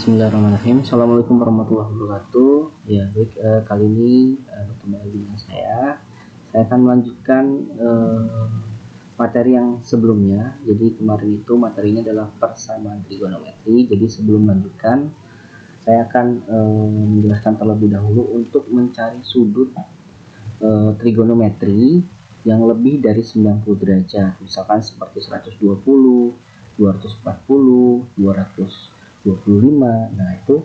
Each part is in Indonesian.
Bismillahirrahmanirrahim. Assalamualaikum warahmatullahi wabarakatuh. Ya, baik, kali ini kembali dengan saya akan melanjutkan materi yang sebelumnya. Jadi kemarin itu materinya adalah persamaan trigonometri. Jadi sebelum melanjutkan, saya akan menjelaskan terlebih dahulu untuk mencari sudut trigonometri yang lebih dari 90 derajat. Misalkan seperti 120, 240, 225. Nah, itu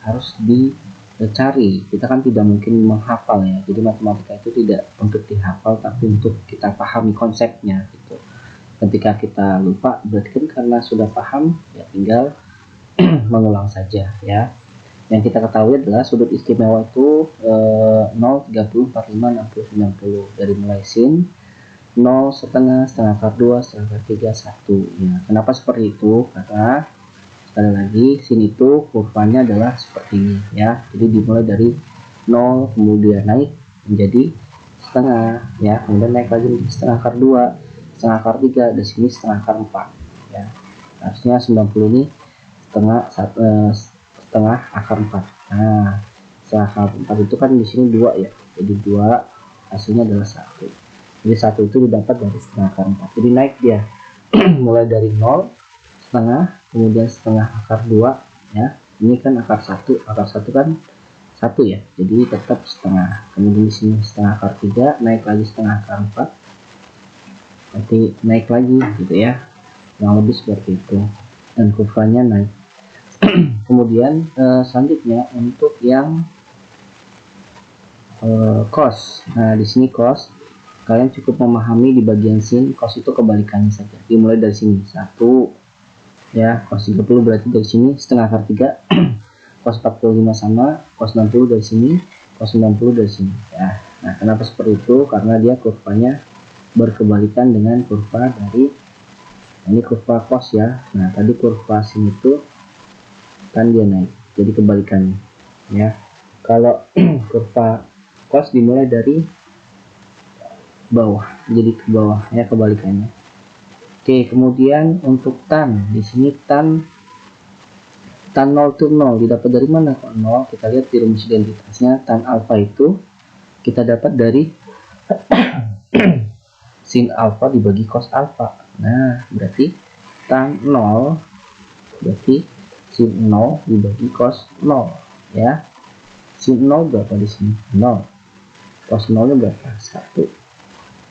harus dicari. Kita kan tidak mungkin menghafal ya. Jadi matematika itu tidak untuk dihafal, tapi untuk kita pahami konsepnya gitu. Ketika kita lupa, berarti kan karena sudah paham ya tinggal mengulang saja ya. Yang kita ketahui adalah sudut istimewa itu 0, 30, 45, 60, 90. Dari mulai sin 0, setengah, setengah akar 2, setengah akar 3, 1 ya. Kenapa seperti itu? Karena sekali lagi sin itu kurvanya adalah seperti ini ya. Jadi dimulai dari 0, kemudian naik menjadi setengah ya, kemudian naik lagi menjadi setengah akar 2, setengah akar 3, dan sini setengah akar 4 ya. Harusnya 90 ini setengah akar 4. Nah, setengah akar 4 itu kan di sini 2 ya. Jadi 2 hasilnya adalah 1. Jadi 1 itu didapat dari setengah akar 4. Jadi naik dia mulai dari 0, setengah, kemudian setengah akar 2 ya. Ini kan akar 1 kan 1 ya. Jadi tetap setengah. Kemudian di sini setengah akar 3, naik lagi setengah akar 4. Nanti naik lagi gitu ya. Yang lebih seperti itu. Dan kurvanya naik. Kemudian selanjutnya untuk yang cos. Nah, di sini cos, kalian cukup memahami di bagian sin, cos itu kebalikannya saja. Dimulai dari sini 1 ya, cos 30 berarti dari sini setengah akar 3. Cos 45 sama, cos 60 dari sini, cos 90 dari sini ya. Nah, kenapa seperti itu? Karena dia kurvanya berkebalikan dengan kurva dari ini kurva cos ya. Nah, tadi kurva sin itu kan dia naik, jadi kebalikannya ya. Kalau kurva cos dimulai dari bawah, jadi ke bawah ya, kebalikannya. Oke, kemudian untuk tan, di sini tan 0 itu 0 didapat dari mana kok 0? Kita lihat di rumus identitasnya, tan alfa itu kita dapat dari sin alfa dibagi cos alfa. Nah, berarti tan 0 berarti sin 0 dibagi cos 0 ya. Sin 0 berapa di sini? 0. Cos 0 nya berapa? 1.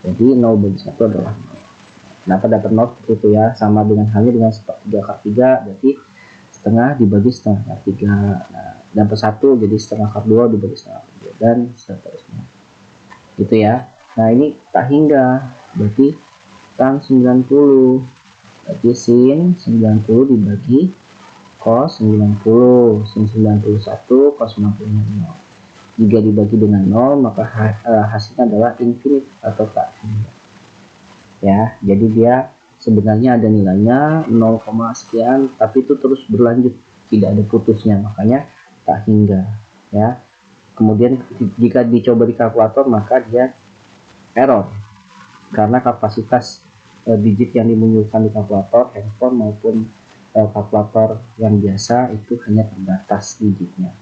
Jadi 0 bagi 1 adalah 0. Kenapa dapat 0 seperti itu ya? Sama dengan halnya dengan 3 akar 3, berarti setengah dibagi setengah akar 3. Nah, dapat 1, jadi setengah akar 2 dibagi setengah akar 2, dan seterusnya gitu ya. Nah, ini tak hingga, berarti tan 90, berarti sin 90 dibagi cos 90, sin 91, cos 90 0. Jika dibagi dengan 0, maka hasilnya adalah infinite atau tak hingga ya. Jadi dia sebenarnya ada nilainya 0, sekian, tapi itu terus berlanjut, tidak ada putusnya, makanya tak hingga ya. Kemudian jika dicoba di kalkulator, maka dia error karena kapasitas digit yang dimunculkan di kalkulator handphone maupun kalkulator yang biasa itu hanya terbatas digitnya.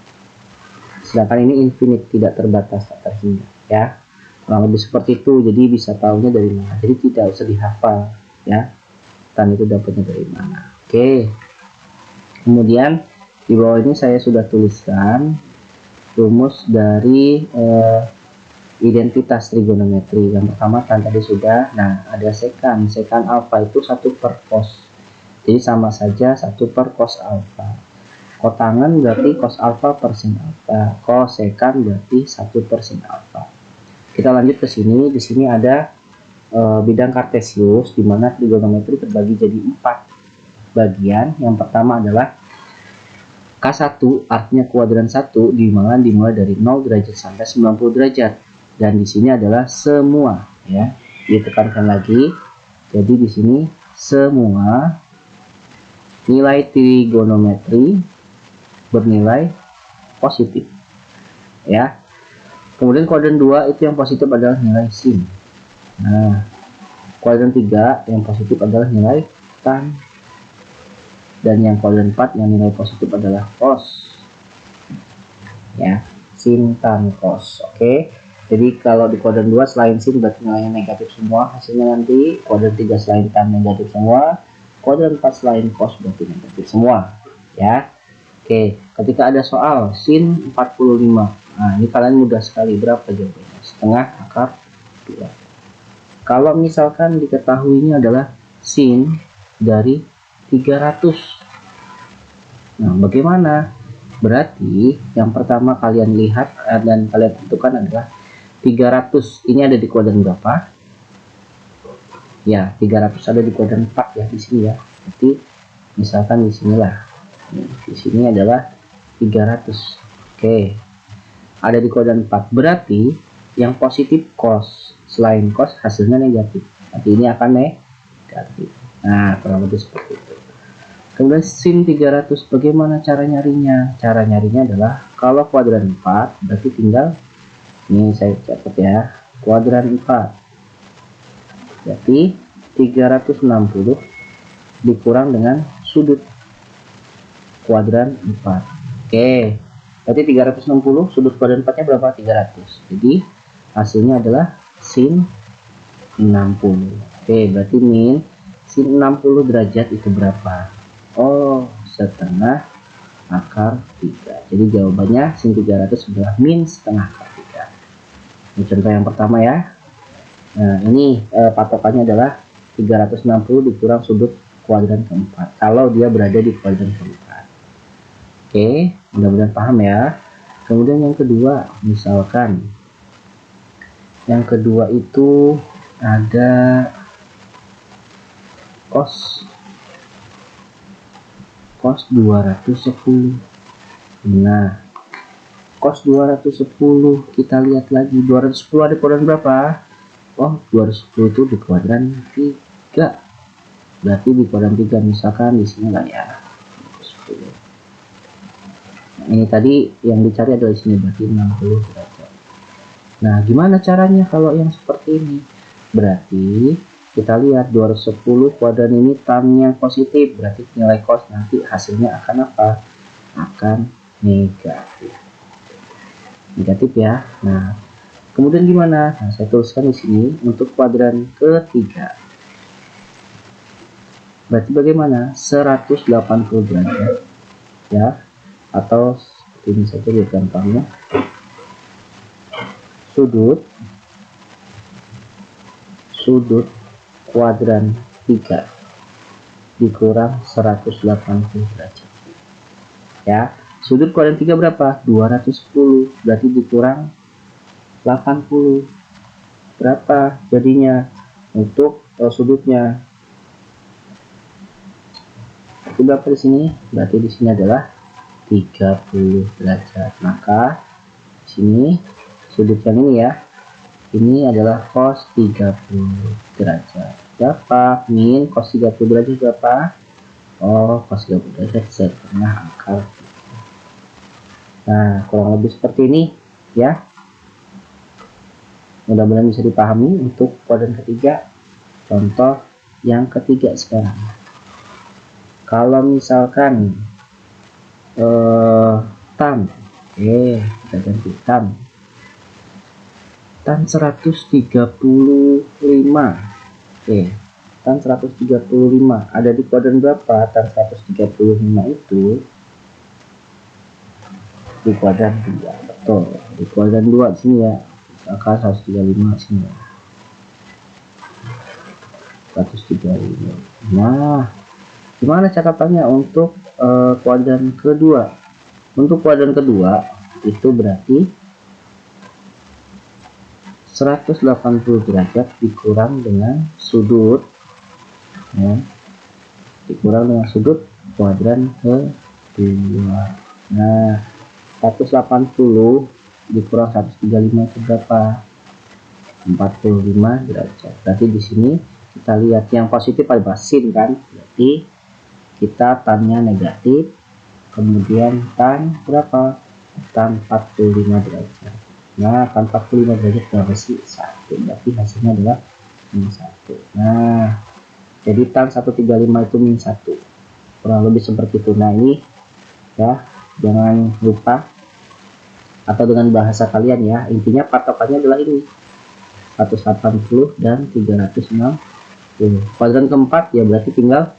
Sedangkan ini infinite, tidak terbatas, tak terhingga ya. Kurang lebih seperti itu. Jadi bisa tahunya dari mana. Jadi tidak usah dihafal ya. Tan itu dapatnya dari mana. Oke. Kemudian di bawah ini saya sudah tuliskan rumus dari identitas trigonometri. Yang pertama tan tadi sudah. Nah, ada sekan. Sekan alfa itu 1 per cos. Jadi sama saja 1 per cos alfa. Kotangan berarti cos alfa per sin alfa. Kosekan berarti 1 per sin alfa. Kita lanjut ke sini. Di sini ada bidang kartesius, di mana trigonometri terbagi jadi 4 bagian. Yang pertama adalah K1, artinya kuadran 1, dimulai dari 0 derajat sampai 90 derajat. Dan di sini adalah semua ya. Ditekankan lagi. Jadi di sini semua nilai trigonometri bernilai positif ya. Kemudian kuadran 2 itu yang positif adalah nilai sin. Nah, kuadran 3 yang positif adalah nilai tan. dan yang kuadran 4 yang nilai positif adalah cos, ya, sin tan cos. Oke, jadi kalau di kuadran 2 selain sin berarti nilainya negatif semua hasilnya nanti, kuadran 3 selain tan negatif semua, kuadran 4 selain cos berarti negatif semua, ya. Oke, ketika ada soal sin 45, nah ini kalian mudah sekali, berapa jawabannya? Setengah akar 2. Kalau misalkan diketahuinya adalah sin dari 300, nah bagaimana? Berarti yang pertama kalian lihat dan kalian tentukan adalah 300 ini ada di kuadran berapa? Ya, 300 ada di kuadran 4 ya, di sini ya. Jadi misalkan di sinilah, di sini adalah 300. Oke, ada di kuadran 4, berarti yang positif cos, selain cos hasilnya negatif, nanti ini akan negatif. Nah, kurang lebih seperti itu. Kemudian sin 300, bagaimana cara nyarinya? Cara nyarinya adalah kalau kuadran 4 berarti tinggal, ini saya catat ya, kuadran 4 berarti 360 dikurang dengan sudut kuadran 4. Oke, berarti 360 sudut kuadran 4 nya berapa? 300. Jadi hasilnya adalah sin 60. Oke, berarti min sin 60 derajat itu berapa? Oh, setengah akar 3. Jadi jawabannya sin 300 adalah min setengah akar 3. Ini contoh yang pertama ya. Nah, ini patokannya adalah 360 dikurang sudut kuadran keempat kalau dia berada di kuadran keempat. Oke, mudah-mudahan paham ya. Kemudian yang kedua, misalkan yang kedua itu ada cos 210. Nah, cos 210 kita lihat lagi, 210 ada kuadran berapa? Oh, 210 itu di kuadran 3. Berarti di kuadran 3 misalkan di sini lah ya. Nah, ini tadi yang dicari adalah di sini, berarti 60 derajat. Nah, gimana caranya kalau yang seperti ini? Berarti kita lihat 210 kuadran ini tannya positif, berarti nilai cos nanti hasilnya akan apa? Akan negatif. Negatif ya. Nah, kemudian gimana? Nah, saya tuliskan di sini untuk kuadran ketiga. Berarti bagaimana? 180 derajat ya, atau ini saja biar gampangnya. Sudut kuadran 3 dikurang 180 derajat. Ya, sudut kuadran 3 berapa? 210, berarti dikurang 80. Berapa jadinya untuk sudutnya? Itu berapa di sini? Berarti di sini adalah 30 derajat. Maka di sini sudut yang ini ya, ini adalah cos 30 derajat. Berapa? Min cos 30 derajat berapa? Oh, cos 30 derajat setengah akar. Nah, kurang lebih seperti ini ya. Mudah-mudahan bisa dipahami untuk kuadran ketiga. Contoh yang ketiga sekarang. Kalau misalkan tan, kita ganti tan 135. Tan 135 ada di kuadran berapa? Tan 135 itu di kuadran 2. Betul, di kuadran 2 sini ya. Misalkan 135 sini ya. 135. Nah, gimana catatannya untuk kuadran kedua? Untuk kuadran kedua itu berarti 180 derajat dikurang dengan sudut ya, dikurang dengan sudut kuadran kedua. Nah, 180 dikurang 135 itu berapa? 45 derajat. Berarti di sini kita lihat yang positif adalah sin kan, berarti kita tannya negatif, kemudian tan berapa? Tan 45 derajat. Nah, tan 45 derajat berapa sih? 1, berarti hasilnya adalah min 1. Nah, jadi tan 135 itu min 1. kurang lebih seperti itu. Nah ini ya, jangan lupa atau dengan bahasa kalian ya, intinya patokannya adalah ini 180 dan 360. Kuadran keempat ya berarti tinggal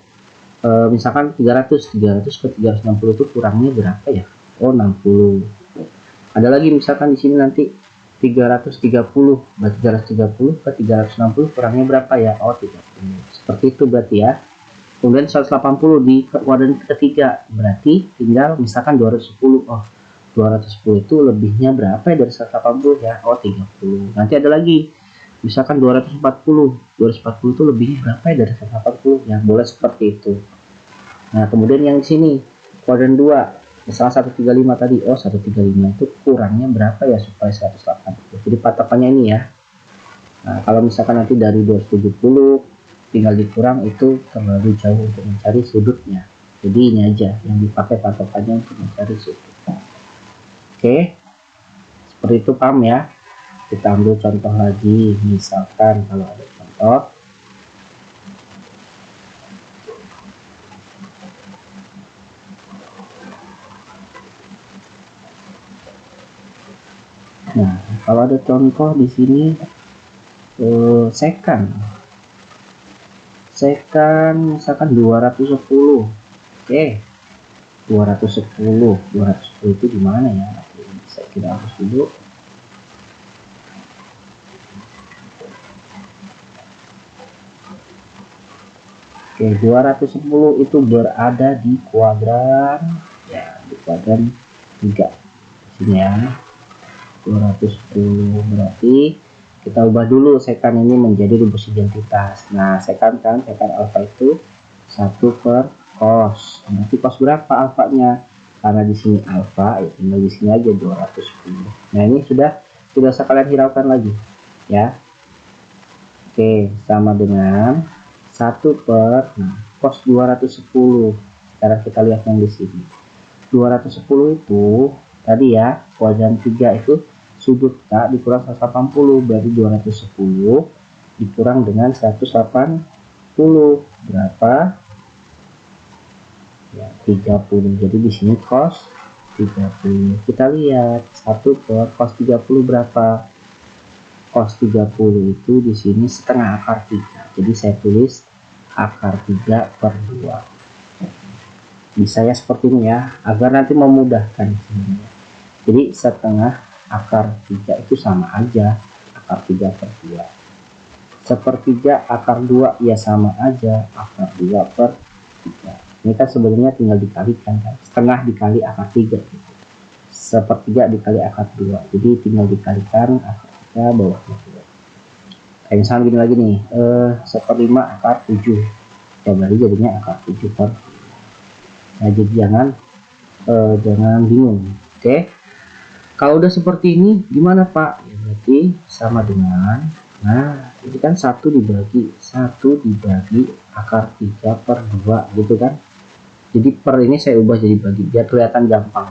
misalkan 300 ke 360 itu kurangnya berapa ya? Oh 60. Ada lagi misalkan di sini nanti 330, berarti 330 ke 360 kurangnya berapa ya? Oh 30. Seperti itu berarti ya. Kemudian 180 di kuadran ketiga, berarti tinggal misalkan 210. Oh 210 itu lebihnya berapa ya dari 180 ya? Oh 30. Nanti ada lagi misalkan 240 itu lebihnya berapa ya dari 180 ya? Boleh seperti itu. Nah kemudian yang di sini kuadran 2, misalnya 135 tadi, oh 135 itu kurangnya berapa ya supaya 180. Jadi patokannya ini ya. Nah kalau misalkan nanti dari 270 tinggal dikurang, itu terlalu jauh untuk mencari sudutnya. Jadi ini aja yang dipakai patokannya untuk mencari sudut. Oke, seperti itu, paham ya. Kita ambil contoh lagi, misalkan kalau ada contoh. Nah, kalau ada contoh di sini sekan misalkan 210. Oke. 210 itu gimana ya? Saya kira harus dulu. Oke, 210 itu berada di kuadran ya, di kuadran 3 sini ya. 210 berarti kita ubah dulu sekan ini menjadi rumus identitas. Nah, sekan alfa itu 1 per cos. Nanti cos berapa alfanya? Karena di sini alfa, ya tinggal di sini aja 210. Nah, ini sudah sekalian hiraukan lagi ya. Oke, sama dengan 1 per cos 210. Sekarang kita lihat yang di sini. 210 itu tadi ya, kuadran 3 itu sudut K dikurang 180, berarti 210 dikurang dengan 180 berapa? Ya, 30. Jadi di sini cos 30. Kita lihat 1 per cos 30 berapa? Cos 30 itu di sini setengah akar 3. Jadi saya tulis akar 3 per 2. Bisa ya seperti ini ya, agar nanti memudahkan. Jadi setengah akar 3 itu sama aja akar 3 per 2. Sepertiga akar 2 ya sama aja akar 2 per 3. Ini kan sebenarnya tinggal dikalikan kan, setengah dikali akar 3 gitu. Sepertiga dikali akar 2, jadi tinggal dikalikan akar 3 bawahnya 2. Kayak misalnya gini lagi nih, 1/5 akar 7 ya, berarti jadinya akar 7 per 2. Nah, jadi jangan bingung. Oke, kalau udah seperti ini gimana Pak? Ya, berarti sama dengan, nah ini kan 1 dibagi akar 3 per 2 gitu kan. Jadi per ini saya ubah jadi bagi biar kelihatan gampang.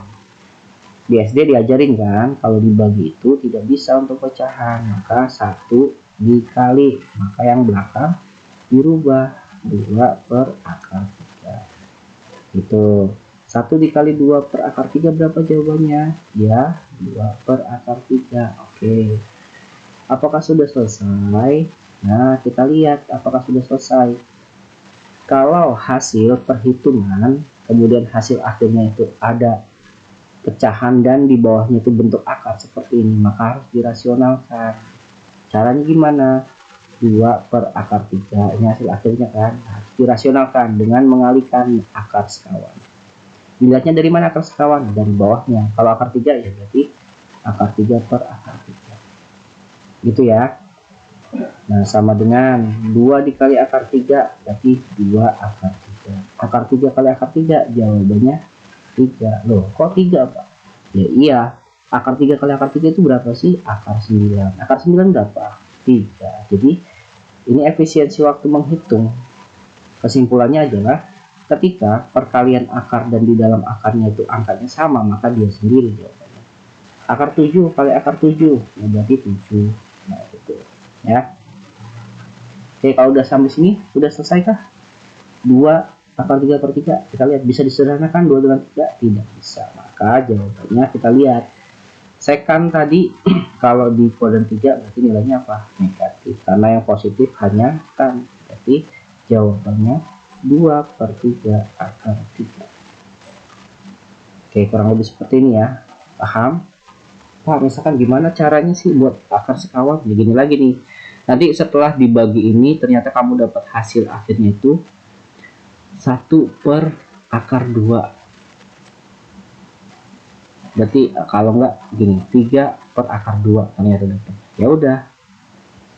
Di SD diajarin kan, kalau dibagi itu tidak bisa untuk pecahan, maka 1 dikali, maka yang belakang dirubah 2 per akar 3. Itu 1 dikali 2 per akar 3 berapa jawabannya? Ya 2 per akar 3. Oke, apakah sudah selesai? Nah, kita lihat apakah sudah selesai. Kalau hasil perhitungan kemudian hasil akhirnya itu ada pecahan dan di bawahnya itu bentuk akar seperti ini, maka harus dirasionalkan. Caranya gimana? 2 per akar 3 ini hasil akhirnya kan, harus dirasionalkan dengan mengalihkan akar sekawan. Dilihatnya dari mana akar sekawan? Dari bawahnya. Kalau akar 3 ya berarti akar 3 per akar 3 gitu ya. Nah, sama dengan 2 dikali akar 3 berarti 2 akar 3. Akar 3 kali akar 3 jawabannya 3. Loh, kok 3 Pak? Ya iya, akar 3 kali akar 3 itu berapa sih? Akar 9. Akar 9 berapa? 3. Jadi ini efisiensi waktu menghitung. Kesimpulannya adalah ketika perkalian akar dan di dalam akarnya itu angkanya sama, maka dia sendiri jawabannya. Akar 7 kali akar 7 ya berarti 7. Nah, itu ya. Oke, kalau udah sampai sini sudah selesai kah? 2 akar 3/3? Kita lihat, bisa disederhanakan 2 dengan 3? Tidak bisa. Maka jawabannya kita lihat. Sekan tadi kalau di kuadran 3 berarti nilainya apa? Negatif. Karena yang positif hanya kan. Berarti jawabannya 2/3 akar 3. Oke, kurang lebih seperti ini ya. Paham? Pak, misalkan gimana caranya sih buat akar sekawan? Ya gini lagi nih. Nanti setelah dibagi ini ternyata kamu dapat hasil akhirnya itu 1/akar 2. Berarti kalau enggak gini, 3/akar 2 ternyata dapat. Ya udah,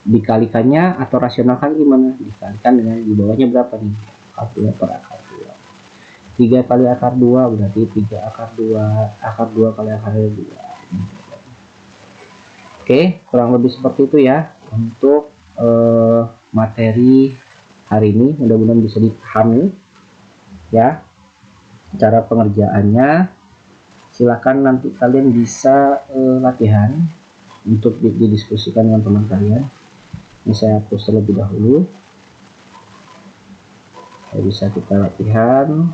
dikalikannya atau rasionalkan gimana? Dikalikan dengan di bawahnya berapa nih? 2/akar 2. 3 kali akar 2 berarti 3/akar 2. Akar 2 kali akar 2. Oke, kurang lebih seperti itu ya untuk materi hari ini. Mudah-mudahan bisa dipahami ya cara pengerjaannya. Silakan nanti kalian bisa latihan untuk didiskusikan dengan teman kalian. Ini saya hapus terlebih dahulu. Bisa kita latihan.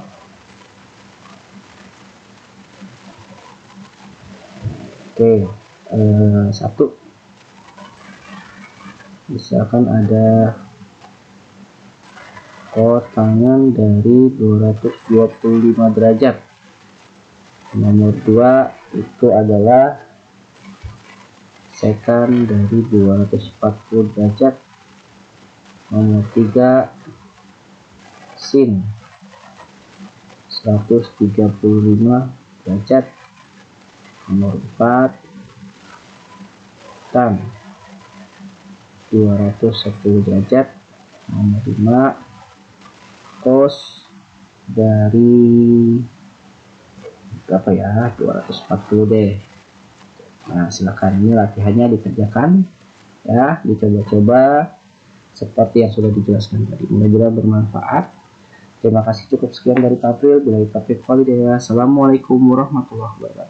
Oke, 1. Misalkan ada tangan dari 225 derajat. Nomor 2 itu adalah sekan dari 240 derajat. Nomor 3 sin 135 derajat. Nomor 4 tan 210 derajat. Nomor 5 cos dari berapa ya, 240 deh. Nah, silakan, ini latihannya dikerjakan ya, dicoba-coba seperti yang sudah dijelaskan tadi. Mudah-mudahan bermanfaat. Terima kasih, cukup sekian dari April. Bila Taufiq walhidayah. Assalamualaikum warahmatullahi wabarakatuh.